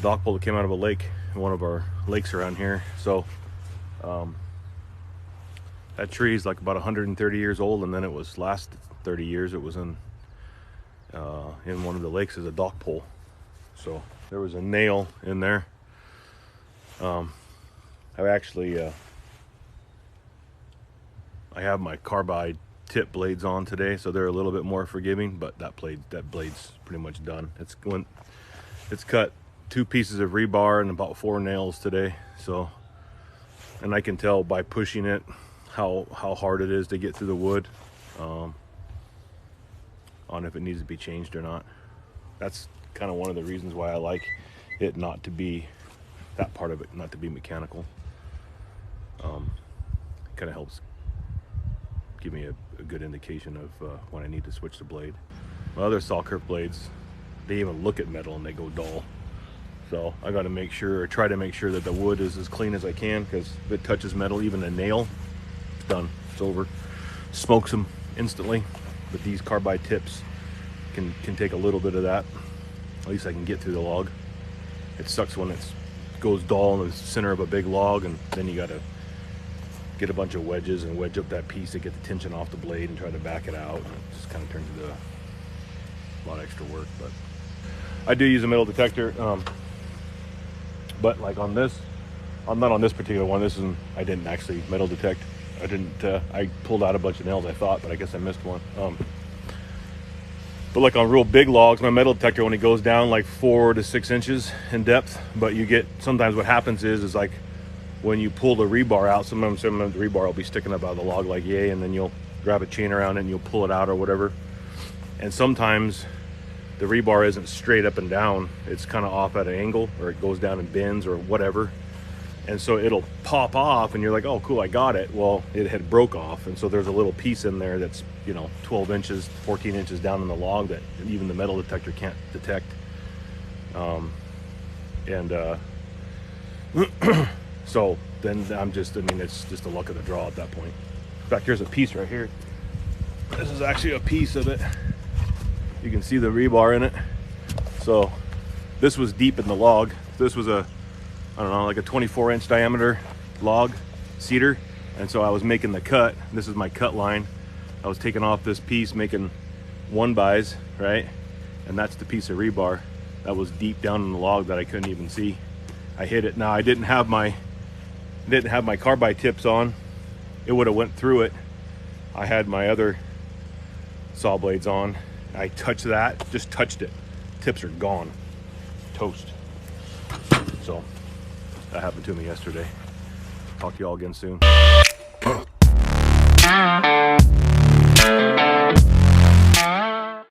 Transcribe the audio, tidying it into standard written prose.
dock pole that came out of a lake, one of our lakes around here. So that tree is like about 130 years old, and then it was last 30 years it was in one of the lakes as a dock pole. So there was a nail in there. I actually I have my carbide tip blades on today, so they're a little bit more forgiving, but that blade's pretty much done. It's cut 2 pieces of rebar and about 4 nails today. So, and I can tell by pushing it how hard it is to get through the wood, on if it needs to be changed or not. That's kind of one of the reasons why I like it not to be, that part of it not to be mechanical. It kind of helps give me a good indication of when I need to switch the blade. My other Sawkirk blades, they even look at metal and they go dull. So I got to make sure, or try to make sure that the wood is as clean as I can, because if it touches metal, even a nail, it's done, it's over. Smokes them instantly. But these carbide tips can take a little bit of that. At least I can get through the log. It sucks when it goes dull in the center of a big log, and then you got to get a bunch of wedges and wedge up that piece to get the tension off the blade and try to back it out. And it just kind of turns into a lot of extra work. But I do use a metal detector. But like on this, I'm not on this particular one. This isn't, I didn't actually metal detect. I pulled out a bunch of nails, I thought, but I guess I missed one. But like on real big logs, my metal detector only goes down like 4 to 6 inches in depth. But you get, sometimes what happens is like when you pull the rebar out, sometimes the rebar will be sticking up out of the log like yay, and then you'll grab a chain around it and you'll pull it out or whatever. And sometimes the rebar isn't straight up and down. It's kind of off at an angle, or it goes down and bends or whatever. And so it'll pop off and you're like, oh cool, I got it. Well, it had broke off. And so there's a little piece in there that's, 12 inches, 14 inches down in the log that even the metal detector can't detect. So then it's just the luck of the draw at that point. In fact, here's a piece right here. This is actually a piece of it. You can see the rebar in it. So this was deep in the log. This was like a 24-inch diameter log, cedar. And so I was making the cut. This is my cut line. I was taking off this piece, making 1-bys, right? And that's the piece of rebar that was deep down in the log that I couldn't even see. I hit it. Now I didn't have my carbide tips on. It would have went through it. I had my other saw blades on. I touched that, just touched it. Tips are gone, toast. So that happened to me yesterday. Talk to y'all again soon.